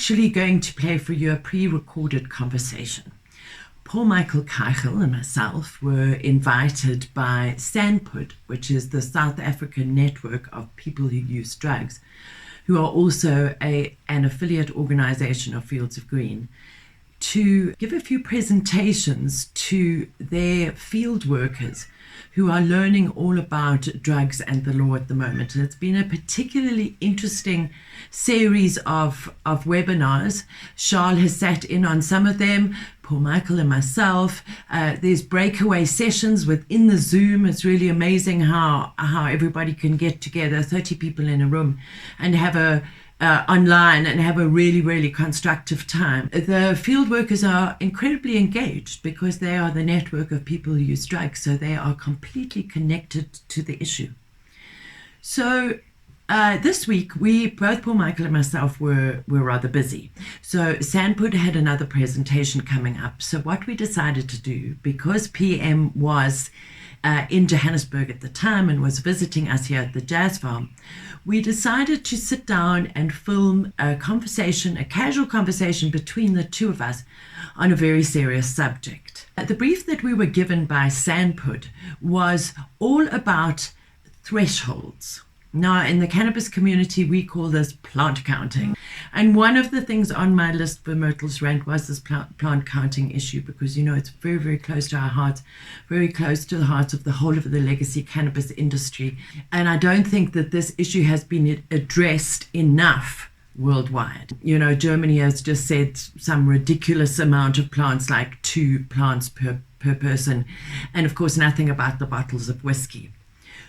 actually going to play for you a pre-recorded conversation. Paul-Michael Keichel and myself were invited by SANPUD, which is the South African network of people who use drugs, who are also an affiliate organization of Fields of Green, to give a few presentations to their field workers who are learning all about drugs and the law at the moment. And it's been a particularly interesting series of webinars. Charles has sat in on some of them, Paul-Michael and myself. There's breakaway sessions within the Zoom. It's really amazing how everybody can get together, 30 people in a room, and have online and have a really, really constructive time. The field workers are incredibly engaged because they are the network of people who use drugs, so they are completely connected to the issue. So this week, both Paul-Michael and myself were rather busy. So SANPUD had another presentation coming up. So what we decided to do, because PM was in Johannesburg at the time and was visiting us here at the Jazz Farm, we decided to sit down and film a casual conversation between the two of us on a very serious subject. The brief that we were given by SANPUD was all about thresholds. Now, in the cannabis community, we call this plant counting. And one of the things on my list for Myrtle's rant was this plant counting issue, because, you know, it's very, very close to our hearts, very close to the hearts of the whole of the legacy cannabis industry. And I don't think that this issue has been addressed enough worldwide. You know, Germany has just said some ridiculous amount of plants, like 2 plants per person. And of course, nothing about the bottles of whiskey.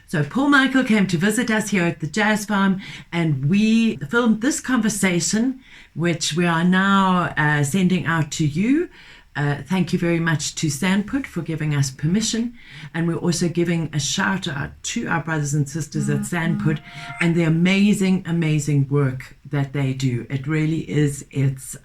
So Paul-Michael came to visit us here at the Jazz Farm, and we filmed this conversation, which we are now sending out to you. Thank you very much to SANPUD for giving us permission. And we're also giving a shout out to our brothers and sisters at SANPUD and the amazing, amazing work that they do. It really is, it's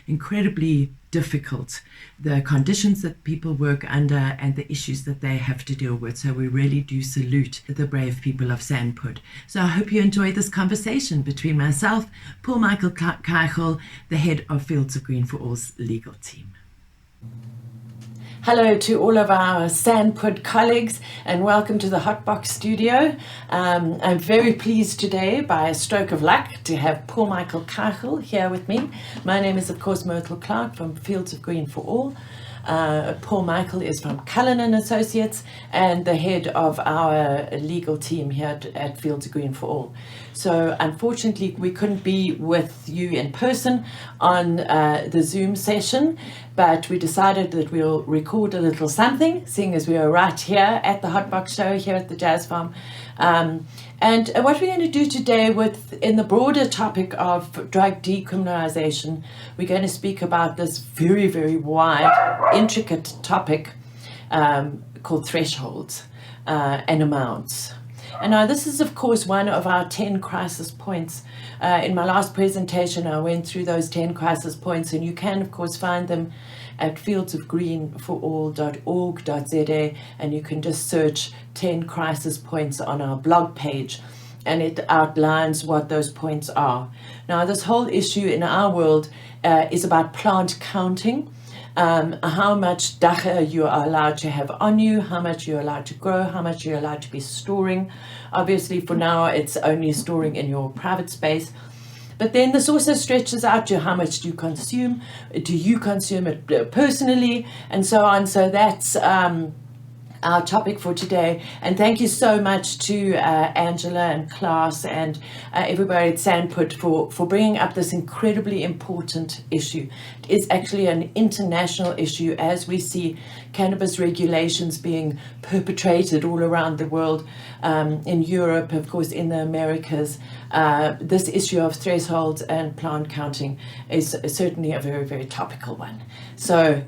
incredibly difficult, the conditions that people work under and the issues that they have to deal with. So we really do salute the brave people of SANPUD. So I hope you enjoy this conversation between myself, Paul-Michael Keichel, the head of Fields of Green for All's legal team. Hello to all of our SANPUD colleagues and welcome to the Hotbox studio. I'm very pleased today, by a stroke of luck, to have Paul-Michael Keichel here with me. My name is, of course, Myrtle Clark from Fields of Green for All. Paul-Michael is from Cullen & Associates and the head of our legal team here at Fields of Green for All. So unfortunately, we couldn't be with you in person on the Zoom session, but we decided that we'll record a little something, seeing as we are right here at the Hotbox show here at the Jazz Farm. And what we're going to do today in the broader topic of drug decriminalization, we're going to speak about this very, very wide, intricate topic called thresholds and amounts. And now this is, of course, one of our 10 crisis points. In my last presentation, I went through those 10 crisis points, and you can, of course, find them at fieldsofgreenforall.org.za, and you can just search 10 crisis points on our blog page, and it outlines what those points are. Now, this whole issue in our world is about plant counting. How much dacha you are allowed to have on you, how much you're allowed to grow, how much you're allowed to be storing. Obviously, for now, it's only storing in your private space. But then this also stretches out to how much do you consume it personally, and so on. So that's our topic for today. And thank you so much to Angela and Klaus and everybody at SANPUD for bringing up this incredibly important issue. It's actually an international issue as we see cannabis regulations being perpetrated all around the world, in Europe, of course, in the Americas. This issue of thresholds and plant counting is certainly a very, very topical one. So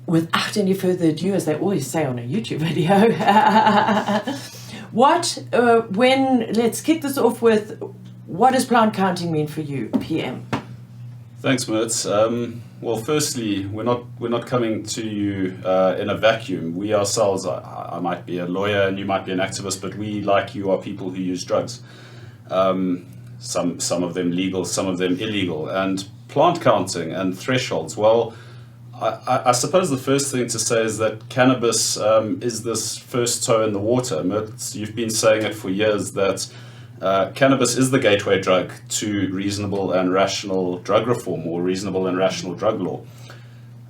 without any further ado, as they always say on a YouTube video, let's kick this off with, what does plant counting mean for you, PM? Thanks, Mert. Well, firstly, we're not coming to you in a vacuum. We ourselves, I might be a lawyer and you might be an activist, but we, like you, are people who use drugs. some of them legal, some of them illegal, and plant counting and thresholds. Well, I suppose the first thing to say is that cannabis is this first toe in the water. You've been saying it for years that cannabis is the gateway drug to reasonable and rational drug reform, or reasonable and rational drug law.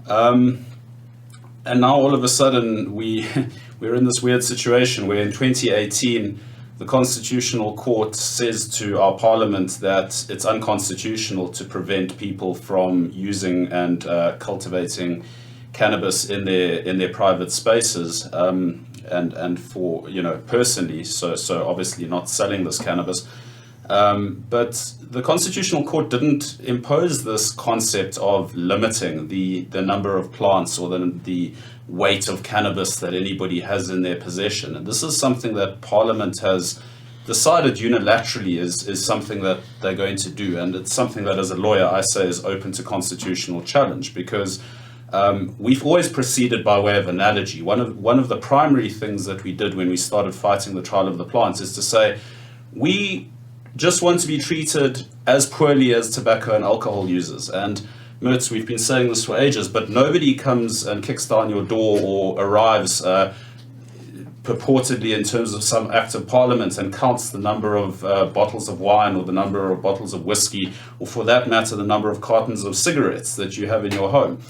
And now all of a sudden we're in this weird situation where in 2018 the Constitutional Court says to our Parliament that it's unconstitutional to prevent people from using and cultivating cannabis in their private spaces, and for personally, so obviously not selling this cannabis. But the Constitutional Court didn't impose this concept of limiting the number of plants or the weight of cannabis that anybody has in their possession. And this is something that Parliament has decided unilaterally is something that they're going to do. And it's something that, as a lawyer, I say is open to constitutional challenge, because we've always proceeded by way of analogy. One of the primary things that we did when we started fighting the trial of the plants is to say, we just want to be treated as poorly as tobacco and alcohol users. And Myrtle, we've been saying this for ages, but nobody comes and kicks down your door or arrives purportedly in terms of some act of parliament and counts the number of bottles of wine or the number of bottles of whiskey, or for that matter, the number of cartons of cigarettes that you have in your home.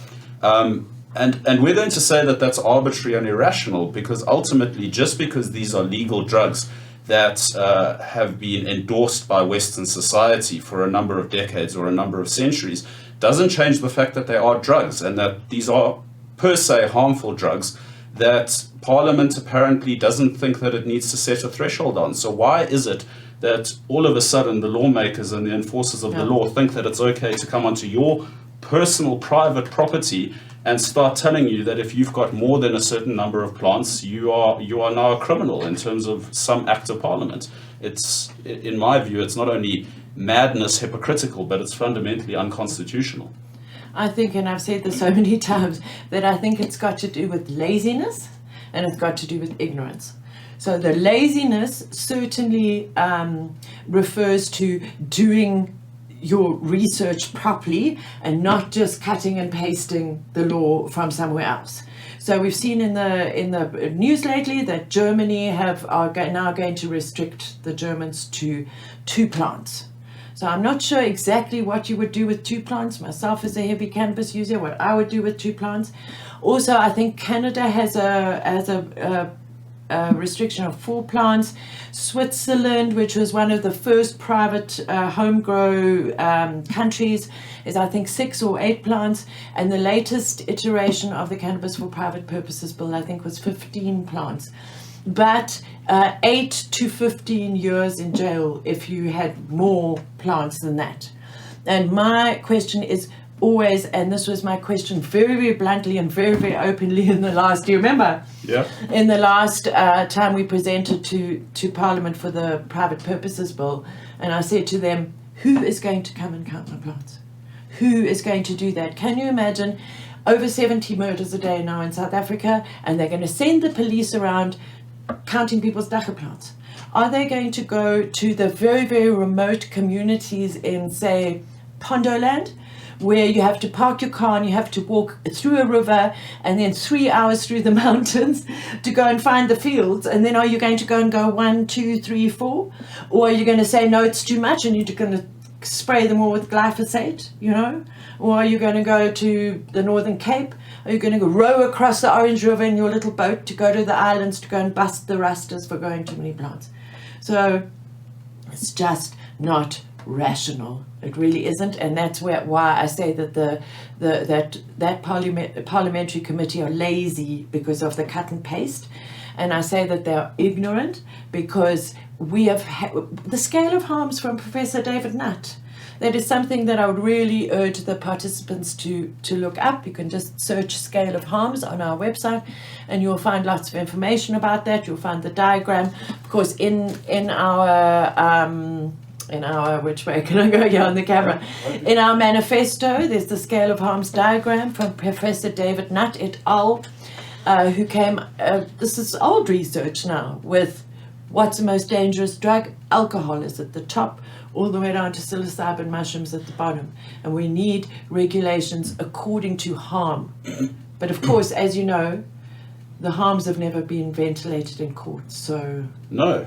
And we're going to say that that's arbitrary and irrational, because ultimately, just because these are legal drugs that have been endorsed by Western society for a number of decades or a number of centuries, doesn't change the fact that they are drugs, and that these are per se harmful drugs that Parliament apparently doesn't think that it needs to set a threshold on. So why is it that all of a sudden the lawmakers and the enforcers of the law think that it's okay to come onto your personal private property and start telling you that if you've got more than a certain number of plants, you are now a criminal in terms of some act of Parliament? It's, in my view, it's not only madness, hypocritical, but it's fundamentally unconstitutional. I think, and I've said this so many times, that I think it's got to do with laziness and it's got to do with ignorance. So the laziness certainly refers to doing your research properly and not just cutting and pasting the law from somewhere else. So we've seen in the news lately that Germany are now going to restrict the Germans to 2 plants. So I'm not sure exactly what you would do with 2 plants. Myself, as a heavy cannabis user, what I would do with 2 plants. Also, I think Canada has a restriction of 4 plants. Switzerland, which was one of the first private home grow countries, is I think 6 or 8 plants. And the latest iteration of the Cannabis for Private Purposes Bill, I think, was 15 plants. But 8 to 15 years in jail if you had more plants than that. And my question is always, and this was my question very, very bluntly and very, very openly in the last, do you remember? Yeah. In the last time we presented to Parliament for the Private Purposes Bill, and I said to them, who is going to come and count my plants? Who is going to do that? Can you imagine over 70 murders a day now in South Africa, and they're going to send the police around counting people's dacha plants? Are they going to go to the very, very remote communities in, say, Pondoland, where you have to park your car and you have to walk through a river and then 3 hours through the mountains to go and find the fields? And then are you going to go 1, 2, 3, 4? Or are you going to say, no, it's too much, and you're going to spray them all with glyphosate, Or are you going to go to the Northern Cape? Are you going to row across the Orange River in your little boat to go to the islands to go and bust the rusters for growing too many plants? So it's just not rational. It really isn't, and that's why I say that that parliamentary committee are lazy because of the cut and paste, and I say that they're ignorant because we have the scale of harms from Professor David Nutt. That is something that I would really urge the participants to look up. You can just search scale of harms on our website and you'll find lots of information about that. You'll find the diagram. Of course, in our, which way can I go here on the camera? In our manifesto, there's the scale of harms diagram from Professor David Nutt et al., who came, this is old research now, with what's the most dangerous drug? Alcohol is at the top. all the way down to psilocybin mushrooms at the bottom. And we need regulations according to harm. But of course, as you know, the harms have never been ventilated in court, so... No,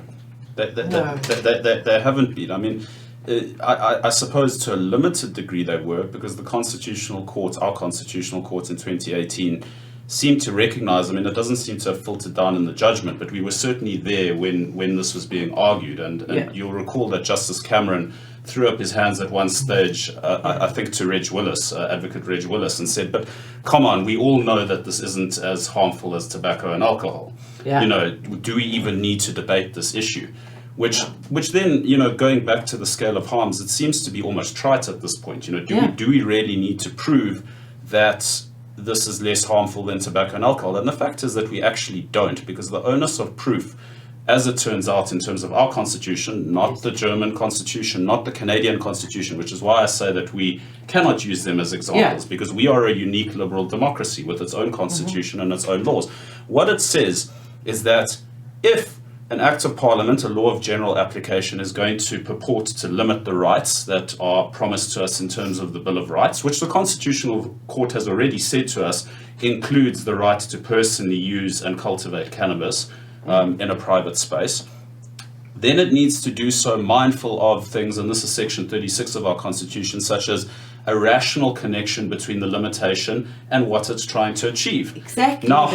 they haven't been. I mean, I suppose to a limited degree they were, because the Constitutional Court, our Constitutional Court in 2018, seemed to recognize, I mean, it doesn't seem to have filtered down in the judgment, but we were certainly there when this was being argued. And you'll recall that Justice Cameron threw up his hands at one stage, I think to Reg Willis, Advocate Reg Willis, and said, but come on, we all know that this isn't as harmful as tobacco and alcohol. You know, do we even need to debate this issue? Which then, you know, going back to the scale of harms, it seems to be almost trite at this point. You know, do we really need to prove that this is less harmful than tobacco and alcohol? And the fact is that we actually don't, because the onus of proof, as it turns out, in terms of our constitution, not the German constitution, not the Canadian constitution, which is why I say that we cannot use them as examples, because we are a unique liberal democracy with its own constitution and its own laws. What it says is that if an act of parliament, a law of general application, is going to purport to limit the rights that are promised to us in terms of the Bill of Rights, which the Constitutional Court has already said to us includes the right to personally use and cultivate cannabis in a private space, then it needs to do so mindful of things, and this is section 36 of our Constitution, such as a rational connection between the limitation and what it's trying to achieve. Exactly. Now,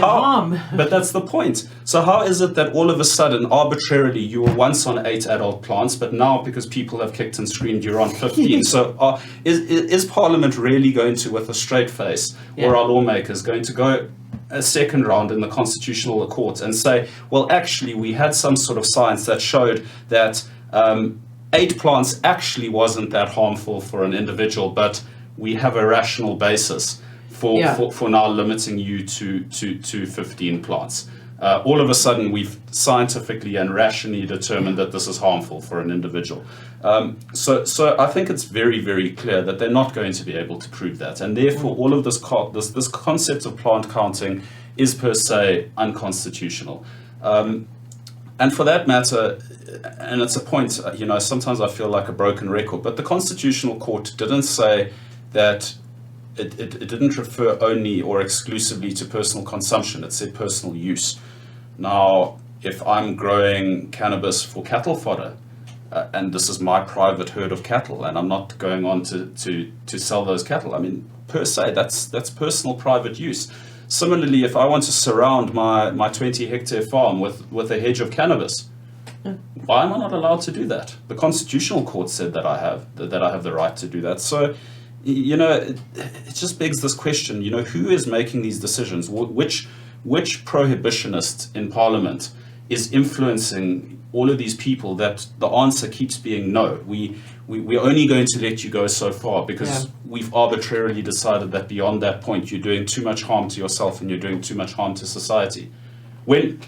but that's the point. So how is it that all of a sudden, arbitrarily, you were once on 8 adult plants, but now, because people have kicked and screamed, you're on 15? So is Parliament really going to, with a straight face, or our lawmakers going to go a second round in the Constitutional Court and say, well, actually, we had some sort of science that showed that 8 plants actually wasn't that harmful for an individual, but we have a rational basis for now limiting you to 15 plants. All of a sudden, we've scientifically and rationally determined that this is harmful for an individual. So I think it's very, very clear that they're not going to be able to prove that. And therefore, all of this concept of plant counting is per se unconstitutional. And for that matter, and it's a point, you know, sometimes I feel like a broken record, but the Constitutional Court didn't say that it didn't refer only or exclusively to personal consumption. It said personal use. Now, if I'm growing cannabis for cattle fodder, and this is my private herd of cattle, and I'm not going on to sell those cattle, I mean, per se, that's personal private use. Similarly, if I want to surround my 20-hectare farm with a hedge of cannabis, why am I not allowed to do that? The Constitutional Court said that I have the right to do that. So, you know, it just begs this question, you know, who is making these decisions? Which prohibitionist in Parliament is influencing all of these people that the answer keeps being no? We're only going to let you go so far because we've arbitrarily decided that beyond that point you're doing too much harm to yourself and you're doing too much harm to society. When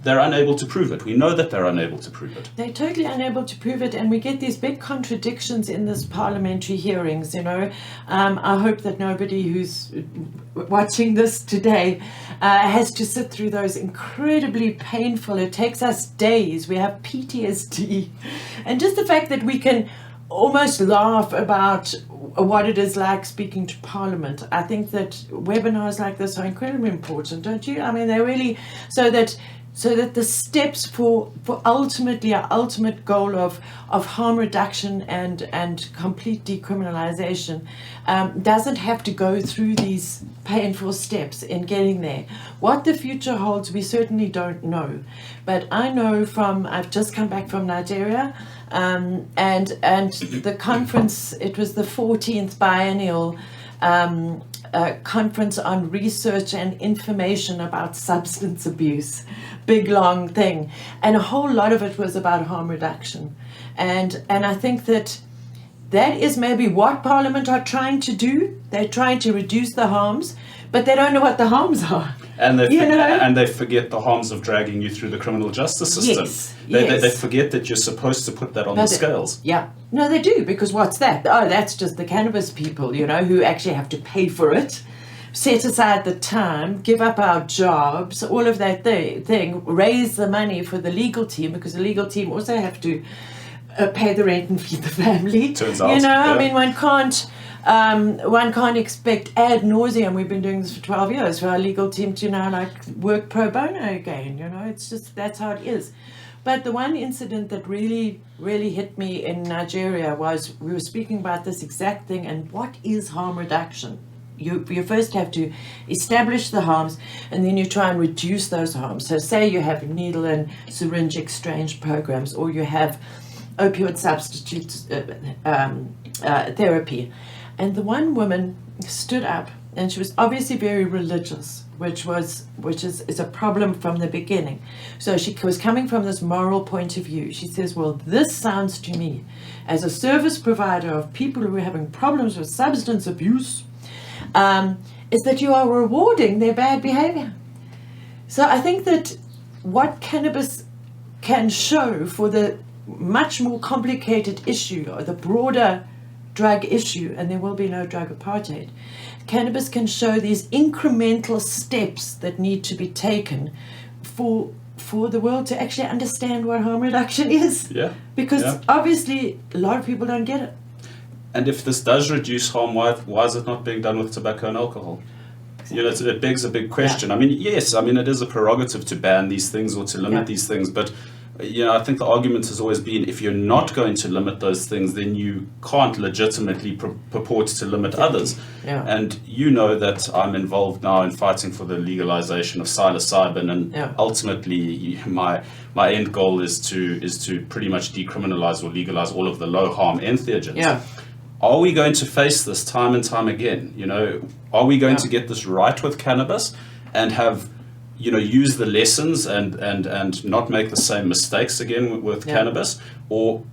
they're unable to prove it. We know that they're unable to prove it. They're totally unable to prove it, and we get these big contradictions in this parliamentary hearings, you know. I hope that nobody who's watching this today has to sit through those incredibly painful, it takes us days, we have PTSD. And just the fact that we can almost laugh about what it is like speaking to Parliament. I think that webinars like this are incredibly important, don't you? I mean, they're really so that the steps for ultimately our ultimate goal of harm reduction and complete decriminalization doesn't have to go through these painful steps in getting there. What the future holds, we certainly don't know. But I know I've just come back from Nigeria, and the conference, it was the 14th biennial conference on research and information about substance abuse. Big long thing, and a whole lot of it was about harm reduction, and I think that is maybe what Parliament are trying to do. They're trying to reduce the harms, but they don't know what the harms are. And they forget the harms of dragging you through the criminal justice system. They forget that you're supposed to put that on the scales. Yeah, no, they do, because what's that? Oh, that's just the cannabis people, you know, who actually have to pay for it. Set aside the time, give up our jobs, all of that thing, raise the money for the legal team, because the legal team also have to pay the rent and feed the family. Turns out, you know, yeah. I mean, one can't expect ad nauseum. We've been doing this for 12 years for our legal team to now like work pro bono again. You know, it's just that's how it is. But the one incident that really, really hit me in Nigeria was we were speaking about this exact thing. And what is harm reduction? You first have to establish the harms, and then you try and reduce those harms. So say you have needle and syringe exchange programs, or you have opioid substitute therapy. And the one woman stood up, and she was obviously very religious, which is a problem from the beginning. So she was coming from this moral point of view. She says, well, this sounds to me as a service provider of people who are having problems with substance abuse, is that you are rewarding their bad behavior. So I think that what cannabis can show for the much more complicated issue, or the broader drug issue, and there will be no drug apartheid, cannabis can show these incremental steps that need to be taken for the world to actually understand what harm reduction is. Yeah. Because obviously a lot of people don't get it. And if this does reduce harm, why is it not being done with tobacco and alcohol? You know, it begs a big question. I mean, yes, I mean, it is a prerogative to ban these things or to limit these things, but you know, I think the argument has always been if you're not going to limit those things, then you can't legitimately purport to limit others. Yeah. And you know that I'm involved now in fighting for the legalization of psilocybin, and ultimately my end goal is to pretty much decriminalize or legalize all of the low harm entheogens. Yeah. Are we going to face this time and time again? You know, are we going to get this right with cannabis and have, you know, use the lessons and not make the same mistakes again with cannabis? Or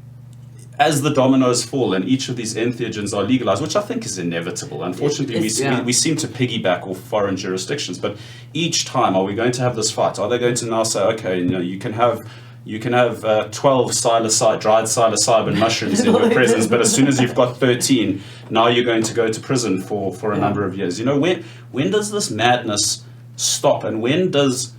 as the dominoes fall and each of these entheogens are legalized, which I think is inevitable. Unfortunately, we seem to piggyback off foreign jurisdictions, but each time are we going to have this fight? Are they going to now say, okay, you know, you can have 12 dried psilocybin mushrooms in your presence, but as soon as you've got 13, now you're going to go to prison for a number of years. You know, when does this madness stop, and when does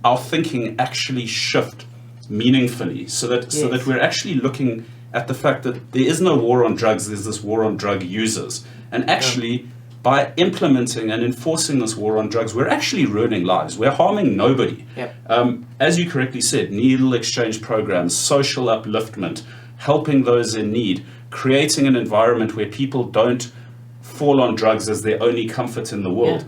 our thinking actually shift meaningfully so that we're actually looking at the fact that there is no war on drugs, there's this war on drug users, and actually by implementing and enforcing this war on drugs, we're actually ruining lives. We're harming nobody. As you correctly said, needle exchange programs, social upliftment, helping those in need, creating an environment where people don't fall on drugs as their only comfort in the world.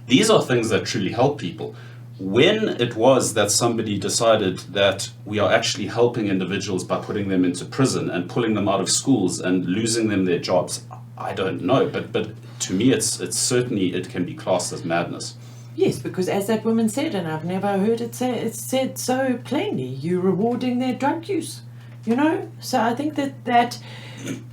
These are things that truly help people. When it was that somebody decided that we are actually helping individuals by putting them into prison and pulling them out of schools and losing them their jobs, I don't know. But to me, it's certainly, it can be classed as madness. Yes, because as that woman said, and I've never heard it said so plainly, you're rewarding their drug use, you know? So I think that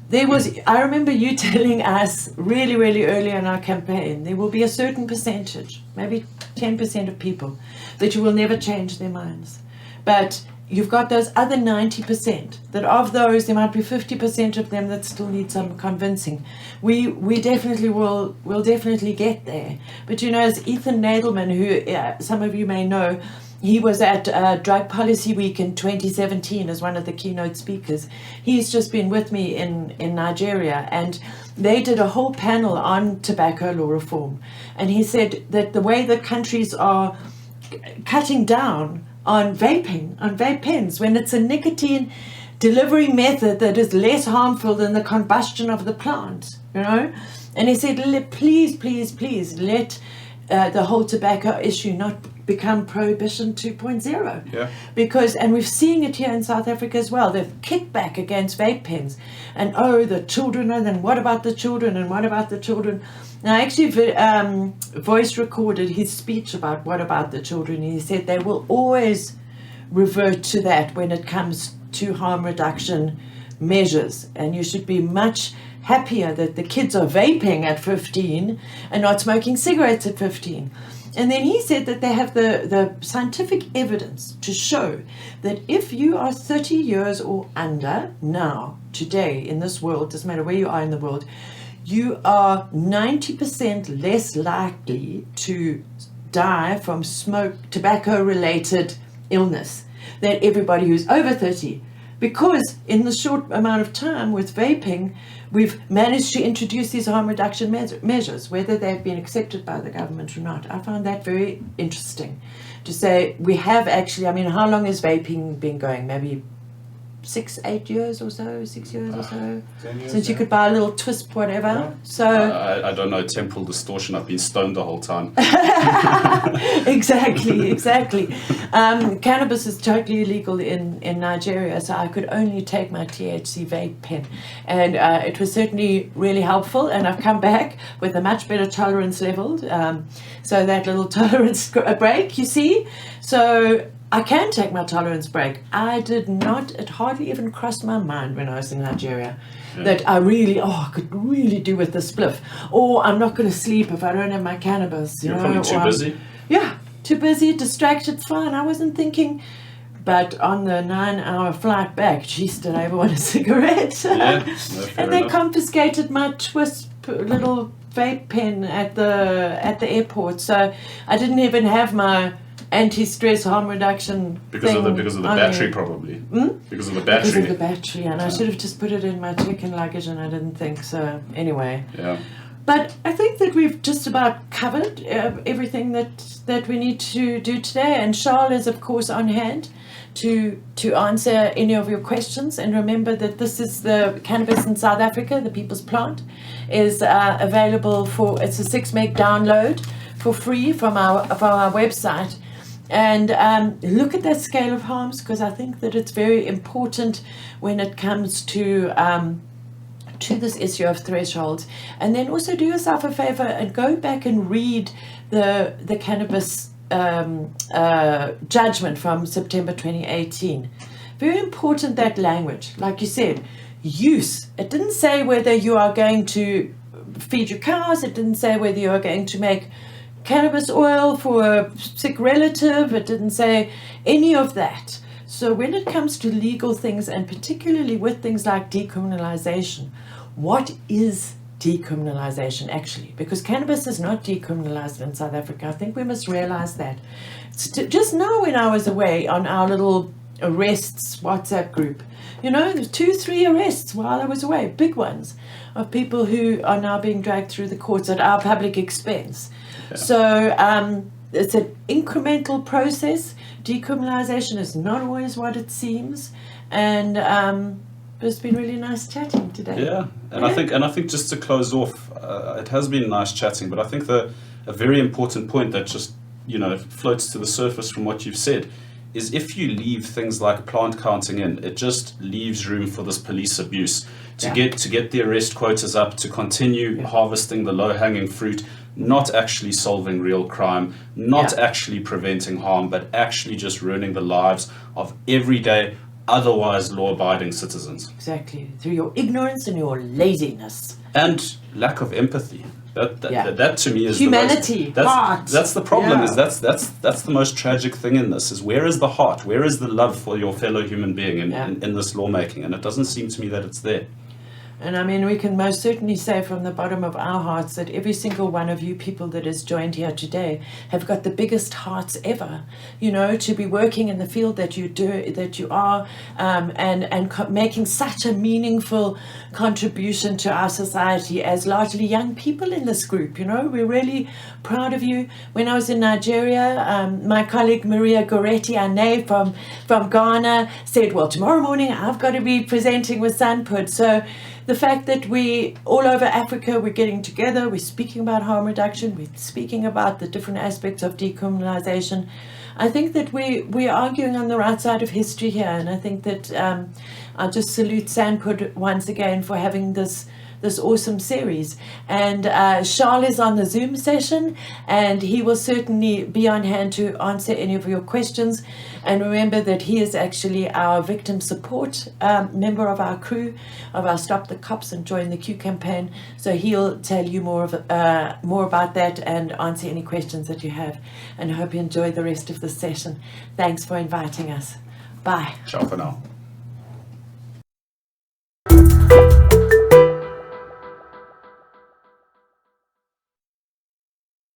there was, I remember you telling us really, really early in our campaign, there will be a certain percentage, maybe 10% of people, that you will never change their minds. But you've got those other 90%, that of those, there might be 50% of them that still need some convincing. We definitely will definitely get there. But you know, as Ethan Nadelman, who some of you may know, he was at Drug Policy Week in 2017 as one of the keynote speakers. He's just been with me in Nigeria, and they did a whole panel on tobacco law reform. And he said that the way that countries are cutting down on vaping, on vape pens, when it's a nicotine delivery method that is less harmful than the combustion of the plant, you know? And he said, please, please, please let the whole tobacco issue not become Prohibition 2.0. Yeah. Because, and we're seeing it here in South Africa as well, they've kicked back against vape pens. And the children, and then what about the children, and what about the children? Now, I actually voice recorded his speech about what about the children. He said they will always revert to that when it comes to harm reduction measures. And you should be much happier that the kids are vaping at 15 and not smoking cigarettes at 15. And then he said that they have the scientific evidence to show that if you are 30 years or under now, today, in this world, doesn't matter where you are in the world, you are 90% less likely to die from tobacco-related illness than everybody who's over 30. because in the short amount of time with vaping, we've managed to introduce these harm reduction measures, whether they've been accepted by the government or not. I found that very interesting to say we have actually, I mean, how long has vaping been going? Maybe 6 years or so, 6 years or so, 10 years, since you could buy a little twist, whatever. Yeah. So I don't know, temporal distortion. I've been stoned the whole time. exactly. Cannabis is totally illegal in Nigeria, so I could only take my THC vape pen, and it was certainly really helpful. And I've come back with a much better tolerance level. So that little tolerance break, you see, so I can take my tolerance break. I did not, it hardly even crossed my mind when I was in Nigeria that I could really do with the spliff. Or I'm not going to sleep if I don't have my cannabis. You're probably too busy. Yeah, too busy, distracted, fine. I wasn't thinking. But on the 9-hour flight back, geez, did I ever want a cigarette? Yeah, no, and they enough. confiscated my twist little vape pen at the airport. So I didn't even have my anti-stress harm reduction Because of the battery, me. probably. Because of the Because battery. of the battery, and I should have just put it in my check-in luggage, and I didn't think so. Anyway, Yeah. but I think that we've just about covered everything that we need to do today, and Charles is of course on hand to answer any of your questions. And remember that this is the Cannabis in South Africa, the People's Plant, is available it's a 6 meg download for free from our website. And look at that scale of harms, because I think that it's very important when it comes to this issue of thresholds. And then also do yourself a favor and go back and read the cannabis judgment from September 2018. Very important, that language. Like you said, use. It didn't say whether you are going to feed your cows. It didn't say whether you are going to make cannabis oil for a sick relative. It didn't say any of that. So when it comes to legal things, and particularly with things like decriminalization, what is decriminalization actually? Because cannabis is not decriminalized in South Africa. I think we must realize that. Just now when I was away on our little arrests WhatsApp group, there's 2-3 arrests while I was away, big ones, of people who are now being dragged through the courts at our public expense. Yeah. So it's an incremental process. Decriminalization is not always what it seems, and it's been really nice chatting today. Yeah, and I think just to close off, it has been nice chatting, but I think a very important point that just floats to the surface from what you've said is if you leave things like plant counting in, it just leaves room for this police abuse to get the arrest quotas up, to continue harvesting the low-hanging fruit, not actually solving real crime, not actually preventing harm, but actually just ruining the lives of everyday, otherwise law-abiding citizens. Exactly, through your ignorance and your laziness. And lack of empathy. That to me is humanity. That's the problem. Is that's the most tragic thing in this. Is where is the heart? Where is the love for your fellow human being in this lawmaking? And it doesn't seem to me that it's there. And I mean, we can most certainly say from the bottom of our hearts that every single one of you people that has joined here today have got the biggest hearts ever, to be working in the field that you are, and making such a meaningful contribution to our society as largely young people in this group. We're really proud of you. When I was in Nigeria, my colleague Maria Goretti-Ane from Ghana said, well, tomorrow morning I've got to be presenting with SANPUD. So the fact that we, all over Africa, we're getting together, we're speaking about harm reduction, we're speaking about the different aspects of decriminalization. I think that we're arguing on the right side of history here, and I think that I just salute SANPUD once again for having this awesome series. And Charles is on the Zoom session, and he will certainly be on hand to answer any of your questions. And remember that he is actually our victim support member of our crew, of our Stop the Cops and Join the Q campaign. So he'll tell you more about that and answer any questions that you have. And I hope you enjoy the rest of the session. Thanks for inviting us. Bye. Ciao for now.